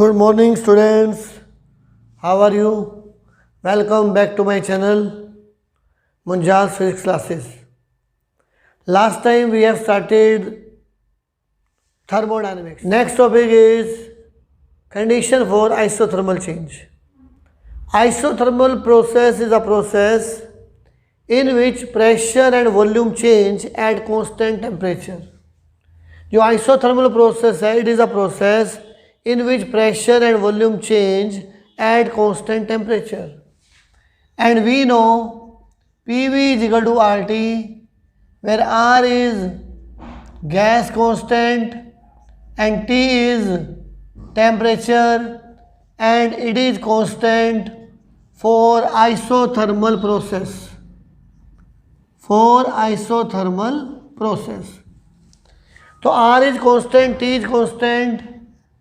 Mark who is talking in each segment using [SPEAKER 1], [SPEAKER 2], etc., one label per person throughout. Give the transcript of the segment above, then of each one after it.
[SPEAKER 1] Good morning students, how are you? Welcome back to my channel Munjal Physics Classes. Last time we have started thermodynamics. Next topic is condition for isothermal change. Isothermal process is a process in which pressure and volume change at constant temperature. जो isothermal process है, it is a process in which pressure and volume change at constant temperature. And we know PV is equal to RT, where R is gas constant and T is temperature, and it is constant for isothermal process. For isothermal process. So R is constant, T is constant,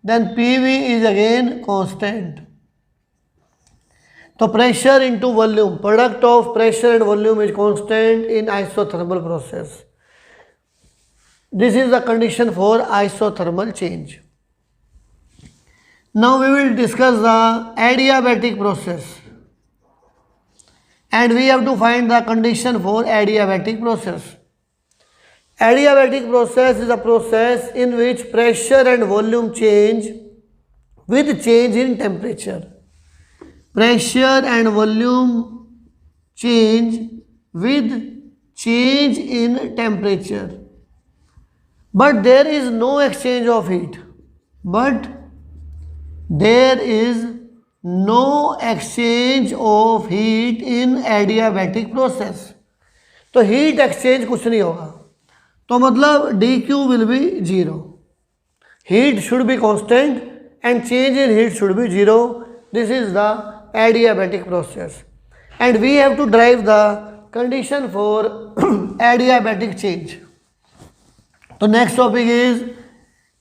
[SPEAKER 1] then PV is again constant. So pressure into volume, product of pressure and volume is constant in isothermal process. This is the condition for isothermal change. Now we will discuss the adiabatic process. And we have to find the condition for adiabatic process. Adiabatic process is a process in which pressure and volume change with change in temperature. Pressure and volume change with change in temperature. But there is no exchange of heat. But there is no exchange of heat in adiabatic process. तो heat exchange कुछ नहीं होगा. तो मतलब dq will be 0. Heat should be constant and change in heat should be 0. This is the adiabatic process. And we have to derive the condition for adiabatic change. So next topic is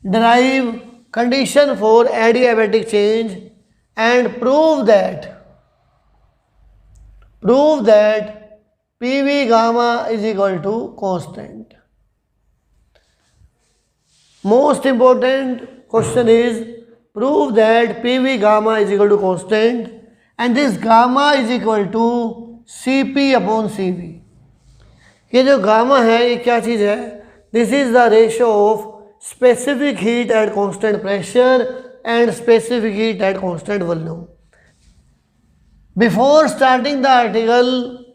[SPEAKER 1] derive condition for adiabatic change and prove that PV gamma is equal to constant. Most important question is prove that PV gamma is equal to constant, and this gamma is equal to Cp upon Cv. ये जो gamma है ये क्या चीज़ है? This is the ratio of specific heat at constant pressure and specific heat at constant volume. Before starting the article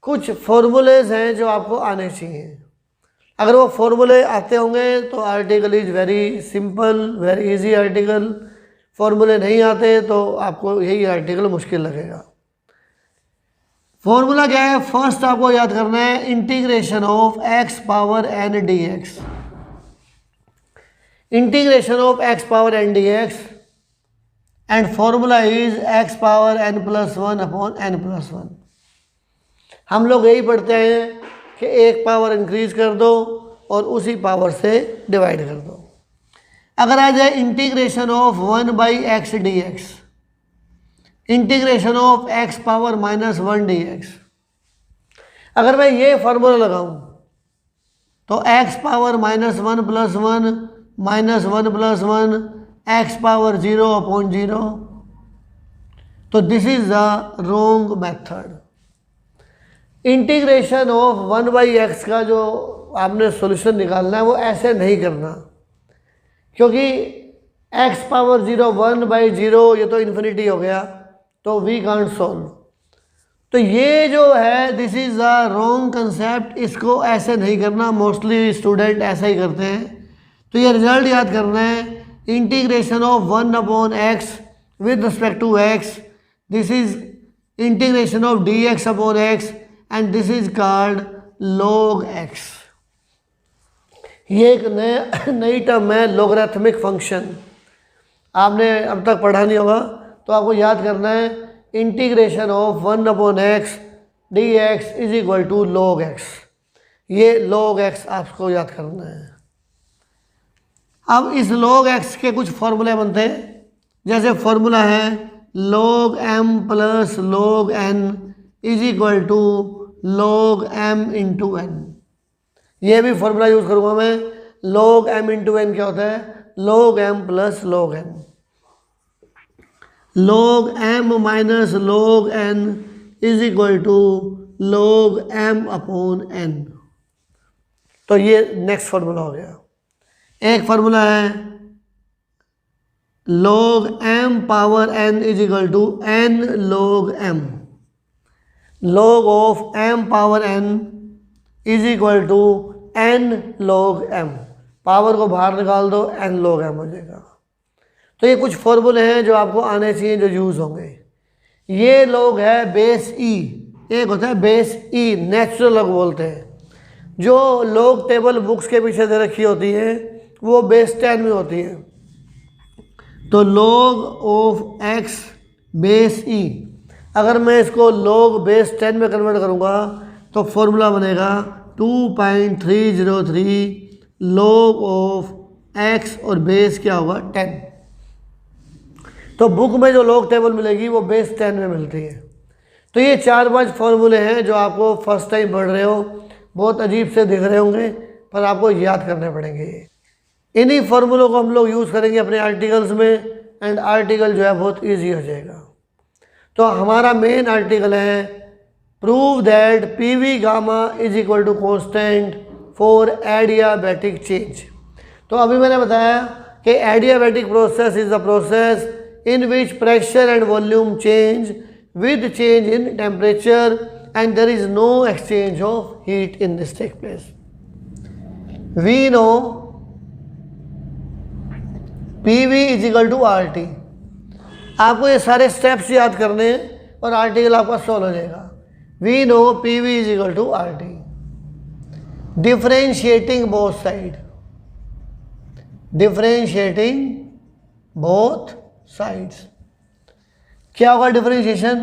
[SPEAKER 1] कुछ formulas हैं जो आपको आने चाहिए. अगर वो फॉर्मूले आते होंगे तो article is very simple, very easy article. फॉर्मूले नहीं आते तो आपको यही आर्टिकल मुश्किल लगेगा. फॉर्मूला क्या है? फर्स्ट आपको याद करना है integration of x power n dx. Integration of x power n dx and formula is x power n plus 1 upon n plus 1. हम लोग यही पढ़ते हैं कि एक पावर इंक्रीज कर दो और उसी पावर से डिवाइड कर दो. अगर आ जाए integration of 1 by x D x, integration of x power minus 1 D x. अगर मैं ये फार्मूला लगाऊं तो x power minus 1 plus 1 minus 1 plus 1 x power 0 upon 0. तो this is the wrong method. Integration of 1 by x का जो आपने solution निकालना है वो ऐसे नहीं करना, क्योंकि x पावर 0 1 बाई 0 ये तो इन्फिनिटी हो गया, तो वी कांट सॉल्व. तो ये जो है this is the wrong concept. इसको ऐसे नहीं करना. मोस्टली स्टूडेंट ऐसा ही करते हैं. तो ये रिजल्ट याद करना है. Integration of 1 upon X with respect to X, this is integration of D X upon X, and this is called log x. ये एक नई टर्म है लॉगरिथमिक फंक्शन. आपने अब तक पढ़ा नहीं होगा तो आपको याद करना है integration of 1 upon X D X is equal to log x. ये log x आपको याद करना है. अब इस log x के कुछ फॉर्मूले बनते हैं. जैसे फॉर्मूला है log m plus log n is equal to log m into n. ये भी फॉर्मूला यूज़ करूँगा मैं. log m इंटू n क्या होता है? log m plus log n. log m minus log n is equal to log m upon n। तो ये next formula हो गया। एक फार्मूला है log m power n is equal to n log m। log of m power n is equal to n log m। Power को बाहर निकाल दो, n log m हो जाएगा। तो ये कुछ फॉर्मूले हैं जो आपको आने चाहिए, जो यूज़ होंगे। ये log है बेस e, एक होता है बेस e, नेचुरल log बोलते हैं। जो log टेबल बुक्स के पीछे दे रखी होती है वो बेस 10 में होती है। तो log of x base e, अगर मैं इसको log बेस 10 में कन्वर्ट करूँगा तो फॉर्मूला बनेगा 2.303 log ऑफ x और बेस क्या होगा 10। तो बुक में जो log टेबल मिलेगी वो बेस 10 में मिलती है। तो ये 4-5 फॉर्मूले हैं जो आपको फर्स्ट टाइम पढ़ रहे हो, बहुत अजीब से दिख रहे होंगे पर आपको याद करने पड़ेंगे। इन्हीं फार्मूलों को हम लोग यूज़ करेंगे अपने आर्टिकल्स में, एंड आर्टिकल जो है बहुत इजी हो जाएगा। तो हमारा मेन आर्टिकल है prove that P V gamma is equal to constant for adiabatic change. तो अभी मैंने बताया कि adiabatic process is the process in which pressure and volume change with change in temperature and there is no exchange of heat in this take place. We know PV is equal to RT। आपको ये सारे steps याद करने हैं और article आपका solve हो जाएगा। We know PV is equal to RT। Differentiating both side, differentiating both sides. क्या होगा डिफरेंशिएशन?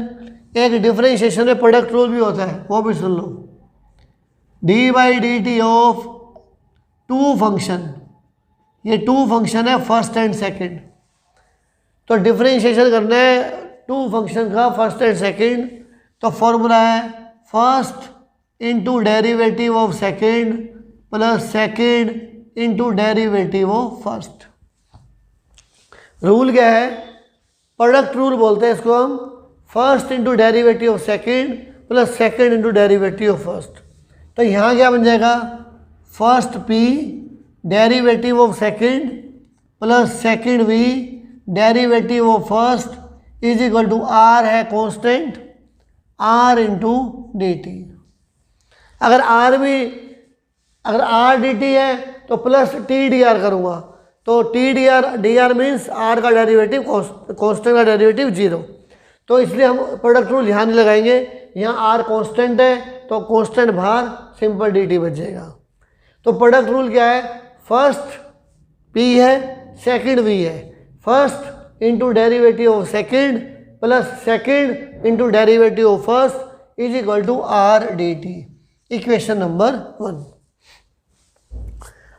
[SPEAKER 1] एक डिफरेंशिएशन में प्रोडक्ट रूल भी होता है, वो भी सुन लो। D by D T of two function, ये टू फंक्शन है फर्स्ट एंड सेकंड। तो डिफरेंशिएशन करना है टू फंक्शन का फर्स्ट एंड सेकंड, तो फॉर्मूला है first into derivative of second plus second into derivative of first. Rule क्या है? प्रोडक्ट रूल बोलते हैं इसको हम। First into derivative of second plus second into derivative of first. तो यहाँ क्या बन जाएगा? First P derivative of second plus second V derivative of first is equal to R है constant, R into D T. अगर R D T है तो plus T D R करूँगा, तो T D R means R का derivative constant का derivative 0। तो इसलिए हम प्रोडक्ट रूल यहाँ नहीं लगाएंगे, यहाँ आर कांस्टेंट है तो कांस्टेंट बाहर, सिंपल डी टी बच जाएगा। तो प्रोडक्ट रूल क्या है? फर्स्ट पी है, सेकंड वी है। First into derivative of second plus second into derivative of first is equal to R D T. Equation number 1।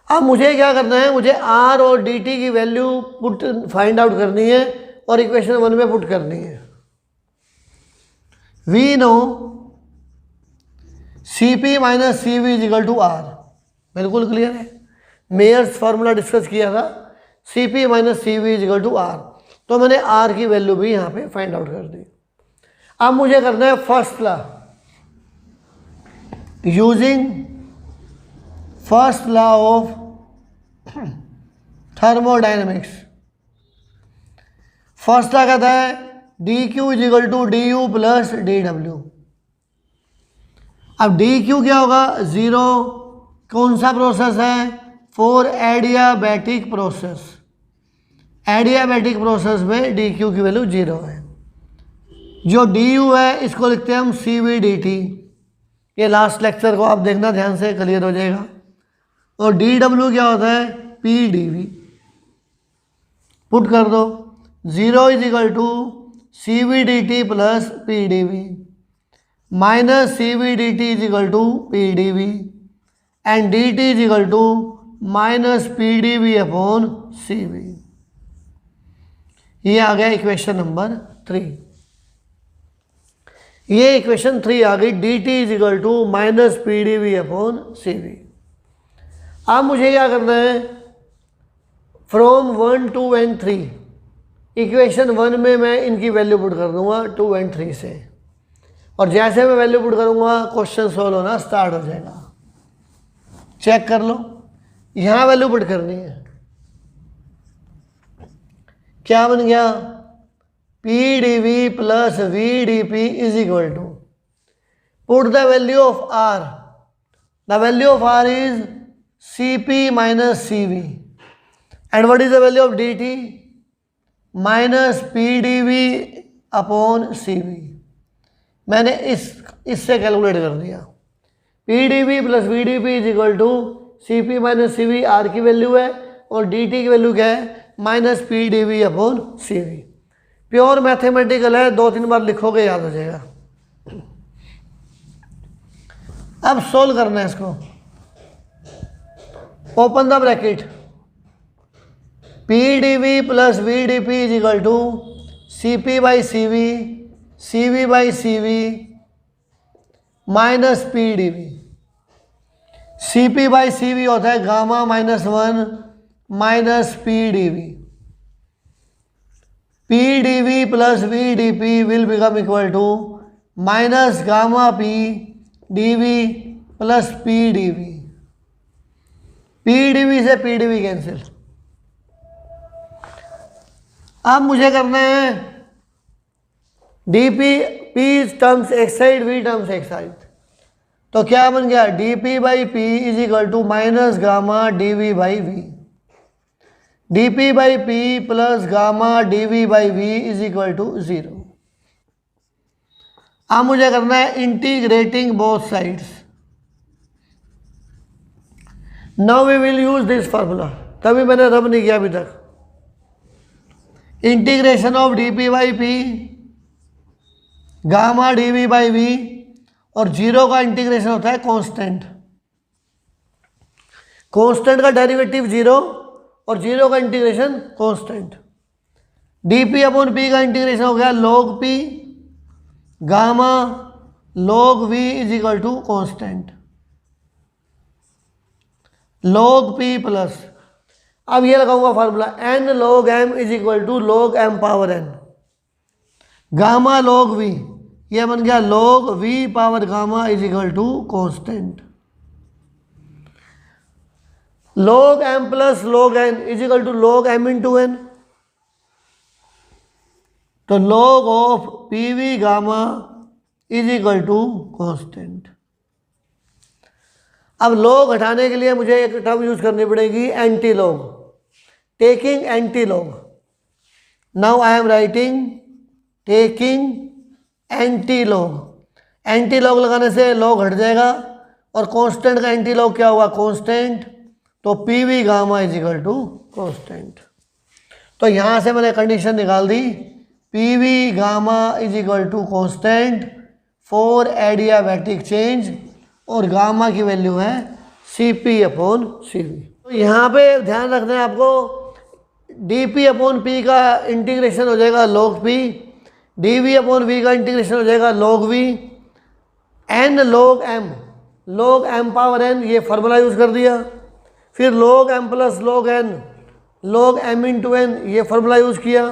[SPEAKER 1] अब मुझे क्या करना है? मुझे आर और डी टी की वैल्यू फाइंड आउट करनी है और इक्वेशन 1 में पुट करनी है। We know C P minus C V is equal to R, बिल्कुल क्लियर है। मेयर्स फार्मूला डिस्कस किया था, C P minus C V is equal to R. तो मैंने आर की वैल्यू भी यहाँ पे फाइंड आउट कर दी। अब मुझे करना है first law, using first law of thermodynamics. First law कहता है D Q is equal to D U plus D W. अब डी क्यू क्या होगा? 0। कौन सा प्रोसेस है? For adiabatic process. Adiabatic process में डी क्यू की वैल्यू 0 है। जो डी यू है इसको लिखते हैं हम सी वी डी टी। ये लास्ट लेक्चर को आप देखना ध्यान से, क्लियर हो जाएगा। और डी डब्ल्यू क्या होता है? P D we. पुट कर दो, 0 is equal to C V D T plus P D V minus C V D T is equal to P D V and D T is equal to minus P D V upon C V. ये आ गया equation number 3। ये equation 3 आ गई, D T is equal to minus P D V upon C V. अब मुझे क्या करना है? फ्रॉम 1, 2 एंड 3 इक्वेशन 1 में मैं इनकी वैल्यू पुट कर दूंगा 2 और 3 से, और जैसे मैं वैल्यू पुट करूंगा क्वेश्चन सोल्व होना स्टार्ट हो जाएगा। चेक कर लो, यहाँ वैल्यू पुट करनी है। क्या बन गया? P D V plus V D P is equal to, put the value of R, the value of R is C P minus C V, and what is the value of D T? Minus P D V upon C V. मैंने इससे calculate कर दिया। P D V plus V D P is equal to C P minus C V, R की value है, और D T की value क्या है? Minus P D V upon C V. Pure mathematical है, 2-3 बार लिखोगे याद हो जाएगा। अब सोल्व करना है इसको। Open the bracket, P D V plus V D P is equal to C P by C V, C V by C V minus P D V. C P by C V होता है gamma minus 1 minus P D V. P D V plus V D P will become equal to minus gamma P D V plus P D V. P D V से P D V cancel. अब मुझे करना है D P, P terms एक side, V terms एक side, तो क्या बन गया? D P by P is equal to minus gamma D V by V. D P by P plus gamma D V by V is equal to 0। अब मुझे करना है integrating both sides. Now we will use this formula, तभी मैंने rub नहीं किया अभी तक। Integration of D P by P gamma D V by V, और 0 का इंटीग्रेशन होता है कांस्टेंट। कांस्टेंट का डेरिवेटिव 0 और 0 का integration constant. D P upon P का इंटीग्रेशन हो गया log p gamma log v is equal to constant log p plus, अब ये लगाऊंगा formula n log m is equal to log m power n, gamma log v, ये बन गया log v power gamma is equal to constant. log m plus log n is equal to log m into n, तो log of P V gamma is equal to constant. अब log हटाने के लिए मुझे एक टर्म यूज करनी पड़ेगी anti log, taking anti log। Now I am writing taking anti log। Anti log लगाने से log हट जाएगा, और कांस्टेंट का एंटी log क्या होगा? कांस्टेंट, तो P V gamma is equal to constant. तो यहाँ से मैंने कंडीशन निकाल दी, P V gamma is equal to constant for adiabatic change, और गामा की वैल्यू है C P upon C V. तो यहाँ पे ध्यान रखना है आपको, डी पी अपॉन पी का इंटीग्रेशन हो जाएगा log P, D V upon V का इंटीग्रेशन हो जाएगा log V, N log m power n, ये फार्मूला यूज़ कर दिया। फिर log m plus log n log m into n, ये फार्मूला यूज़ किया,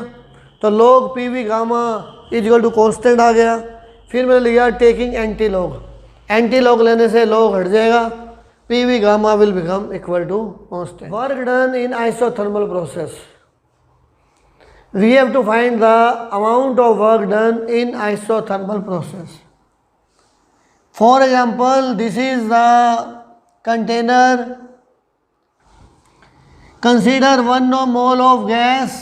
[SPEAKER 1] तो log P V gamma is equal to constant आ गया। फिर मैंने लिया टेकिंग एंटी log लेने से log हट जाएगा, P V gamma will become equal to constant. Work done in isothermal process, we have to find the amount of work done in isothermal process. For example, this is the container, consider 1 mole of gas,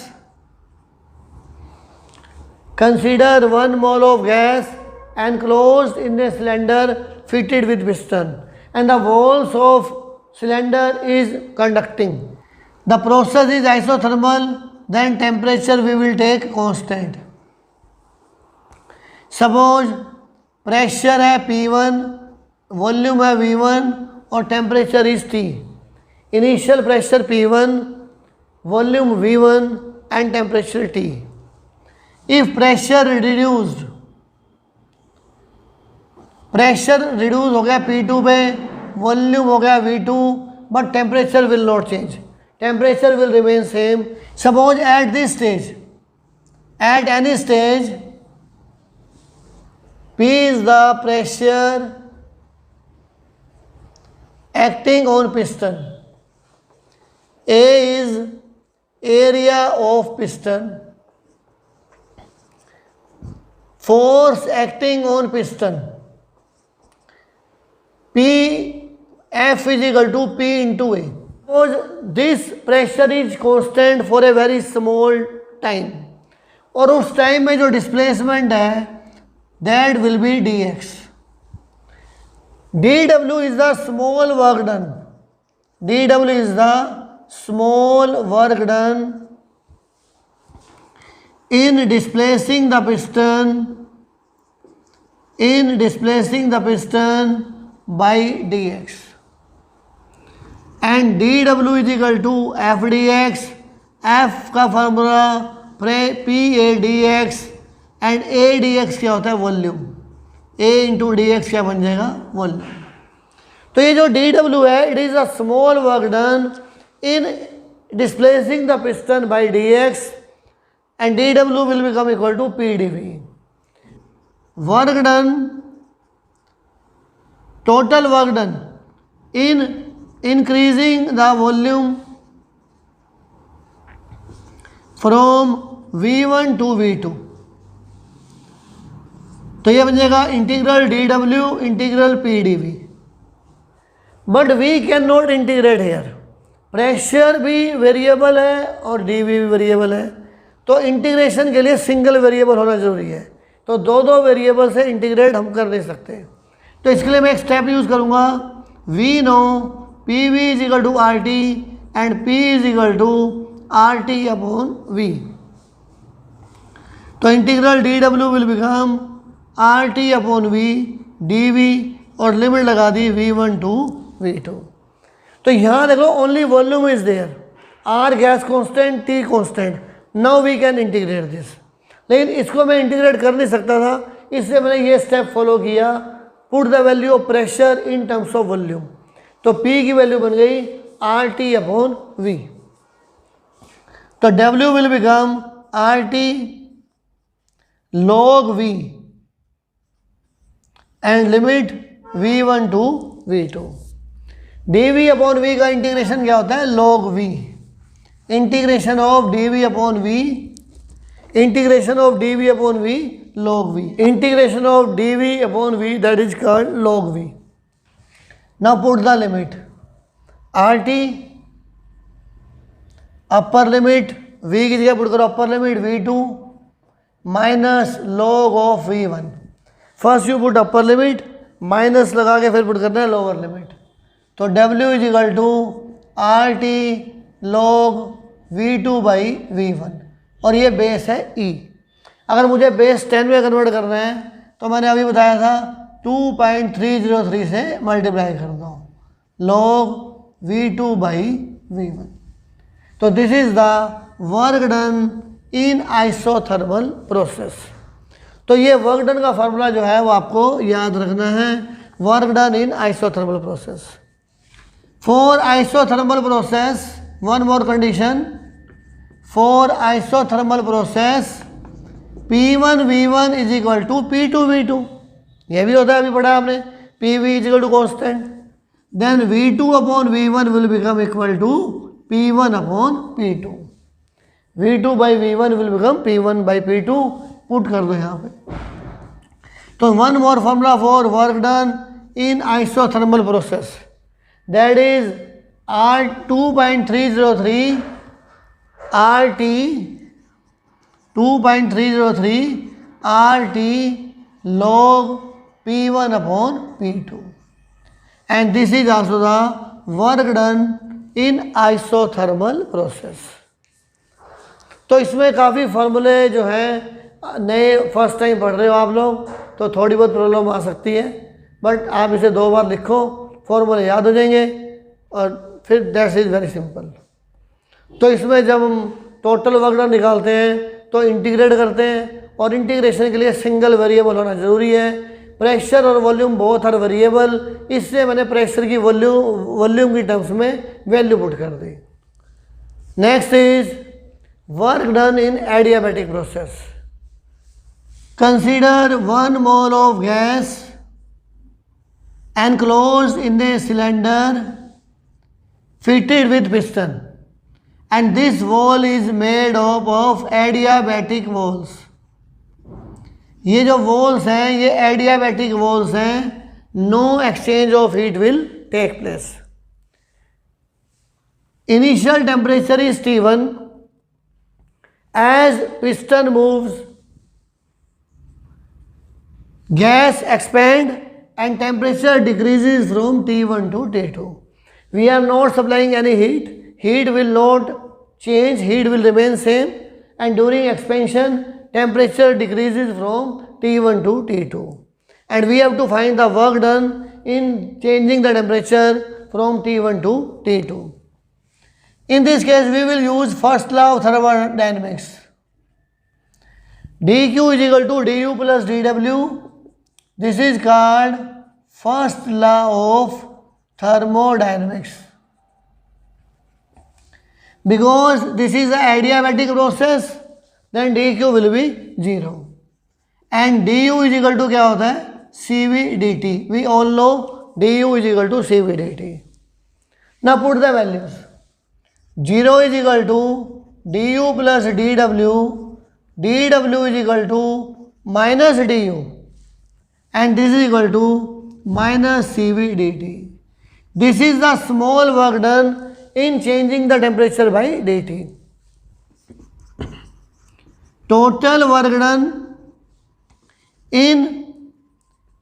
[SPEAKER 1] consider 1 mole of gas enclosed in a cylinder fitted with piston, and the walls of cylinder is conducting. The process is isothermal, then temperature we will take constant. Suppose pressure है P1, volume है V1 और temperature is T. Initial pressure P1, volume V1 and temperature T. If pressure reduced हो गया P2 पे, volume हो गया V2, but temperature will not change. Temperature will remain same. Suppose at this stage At any stage, P is the pressure acting on piston. A is area of piston. Force acting on piston. P F is equal to P into A. Suppose this pressure is constant for a very small time, और उस time में जो displacement है that will be dx. dw is the small work done. dw is the small work done in displacing the piston by dx, and dw is equal to f dx. f का formula p a dx, and a dx क्या होता है, volume. a into dx क्या बन जाएगा, volume. तो ये जो dw है, it is a small work done in displacing the piston by dx, and dw will become equal to pdv. Work done, total work done in increasing the volume from v1 to v2. तो ये बन जाएगा integral dw integral pdv. But we can not integrate here. Pressure भी variable है और dv भी variable है, तो इंटीग्रेशन के लिए सिंगल वेरिएबल होना जरूरी है. तो दो वेरिएबल से इंटीग्रेट हम कर नहीं सकते. तो इसके लिए मैं एक स्टेप यूज़ करूँगा. We know P V is equal to R T and P is equal to R T upon V. तो integral dw will become R T upon V D V, और लिमिट लगा दी v1 to v2. तो यहाँ देखो only volume is there, R gas constant, T constant. Now we can integrate this. लेकिन इसको मैं इंटीग्रेट कर नहीं सकता था, इसलिए मैंने ये स्टेप फॉलो किया. Put the value of pressure in terms of volume. तो P की वैल्यू बन गई आर टी अपॉन वी. तो W will become R T log V and limit v1 to v2. dv upon v का integration क्या होता है, log v. Integration of dv upon v, integration of dv upon v log v, integration of dv upon v that is called log v. Now put the limit rt upper limit v की जगह put करो upper limit v2 minus log of v1. First you put upper limit, minus लगा के फिर put करना है lower limit. तो w is equal to R T log v2 by v1, और ये बेस है e. अगर मुझे बेस 10 में कन्वर्ट करना है तो मैंने अभी बताया था 2.303 से मल्टीप्लाई कर दो log v2 बाई v1. तो this is the work done in isothermal process. तो ये वर्क डन का फार्मूला जो है वो आपको याद रखना है. Work done in isothermal process. For isothermal process, one more condition. For isothermal process P1 V1 is equal to P2 V2. ये भी होता है, अभी पढ़ा आपने. PV is equal to constant. Then V2 upon V1 will become equal to P1 upon P2. V2 by V1 will become P1 by P2. Put कर दो यहाँ पे. तो one more formula for work done in isothermal process, that is R 2.303 RT 2.303 RT log P1 upon P2, and this is also the work done in isothermal process. तो इसमें काफ़ी फार्मूले जो हैं नए फर्स्ट टाइम पढ़ रहे हो आप लोग तो थोड़ी बहुत प्रॉब्लम आ सकती है, बट आप इसे 2 बार लिखो, फॉर्मूले याद हो जाएंगे और फिर दैट्स इज़ वेरी सिंपल. तो इसमें जब हम टोटल वर्क डन निकालते हैं तो इंटीग्रेट करते हैं, और इंटीग्रेशन के लिए सिंगल वेरिएबल होना ज़रूरी है. प्रेशर और वॉल्यूम बोथ आर वेरिएबल, इसलिए मैंने प्रेशर की वॉल्यूम की टर्म्स में वैल्यू पुट कर दी. Next is work done in adiabatic process. Consider 1 mole of gas enclosed in a cylinder fitted with piston, and this wall is made up of adiabatic walls. ये जो walls हैं ये adiabatic walls हैं. No exchange of heat will take place. Initial temperature is T1. As piston moves, gas expand and temperature decreases from T1 to T2. We are not supplying any heat. Heat will not change. Heat will remain same. And during expansion, temperature decreases from T1 to T2. And we have to find the work done in changing the temperature from T1 to T2. In this case, we will use first law of thermodynamics. dq is equal to du plus dw. This is called first law of thermodynamics. Because this is an adiabatic process, then dq will be 0. And du is equal to क्या होता है? cv dt. We all know du is equal to cv dt. Now put the values. 0 is equal to du plus dw. dw is equal to minus du. And this is equal to minus cv dt. This is the small work done in changing the temperature by dt. Total work done in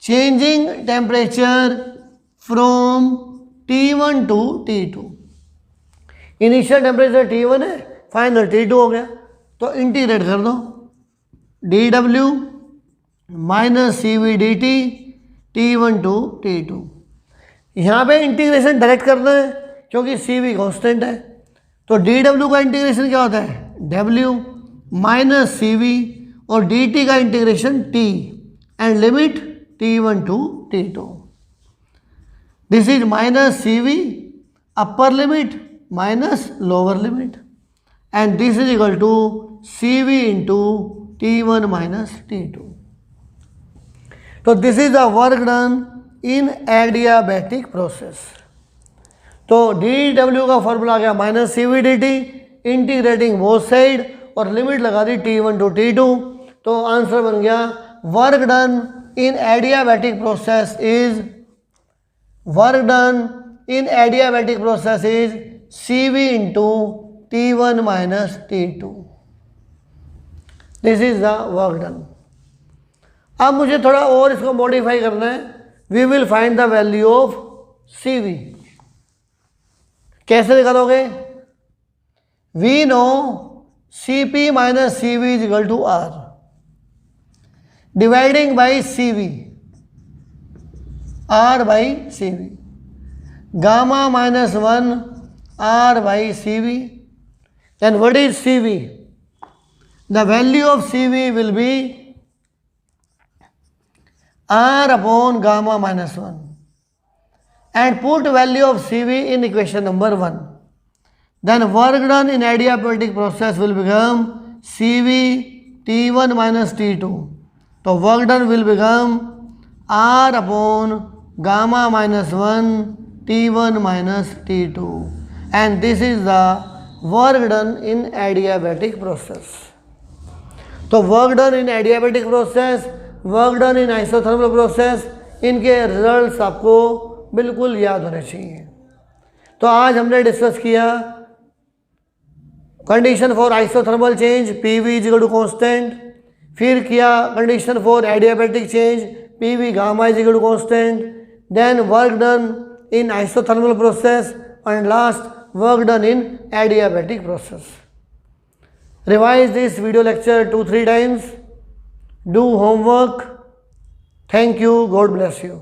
[SPEAKER 1] changing temperature from T1 to T2. Initial temperature T1 है, final T2 हो गया, तो integrate कर दो. dw minus cv dt T1 to T2. यहाँ पे integration direct करना है क्योंकि cv कांस्टेंट है. तो dw का इंटीग्रेशन क्या होता है? w माइनस cv और dt का integration t and limit T1 to T2. This is minus cv upper limit minus lower limit and this is equal to cv into T1 minus T2. तो this is the work done in adiabatic process. तो dw का formula आ गया minus cv dt, integrating both side और limit लगा दी T1 to T2. तो answer बन गया work done in adiabatic process is cv into T1 minus T2. This is the work done. अब मुझे थोड़ा और इसको मॉडिफाई करना है. We will find the value of cv. कैसे निकालोगे? We know cp minus cv is equal to r dividing by cv, r by cv. Gamma minus 1 r by cv. Then what is cv? The value of cv will be r upon gamma minus 1. And put value of cv in equation number 1. Then work done in adiabatic process will become cv T1 minus T2. तो work done will become r upon gamma minus 1 T1 minus T2 and this is the work done in adiabatic process. तो work done in adiabatic process, work done in isothermal process, इनके results आपको बिल्कुल याद होने चाहिए. तो आज हमने डिस्कस किया condition for isothermal change PV is equal to constant. फिर किया condition for adiabatic change PV gamma is equal to constant. Then work done in isothermal process and last work done in adiabatic process. Revise this video lecture 2-3 times. Do homework. Thank you. God bless you.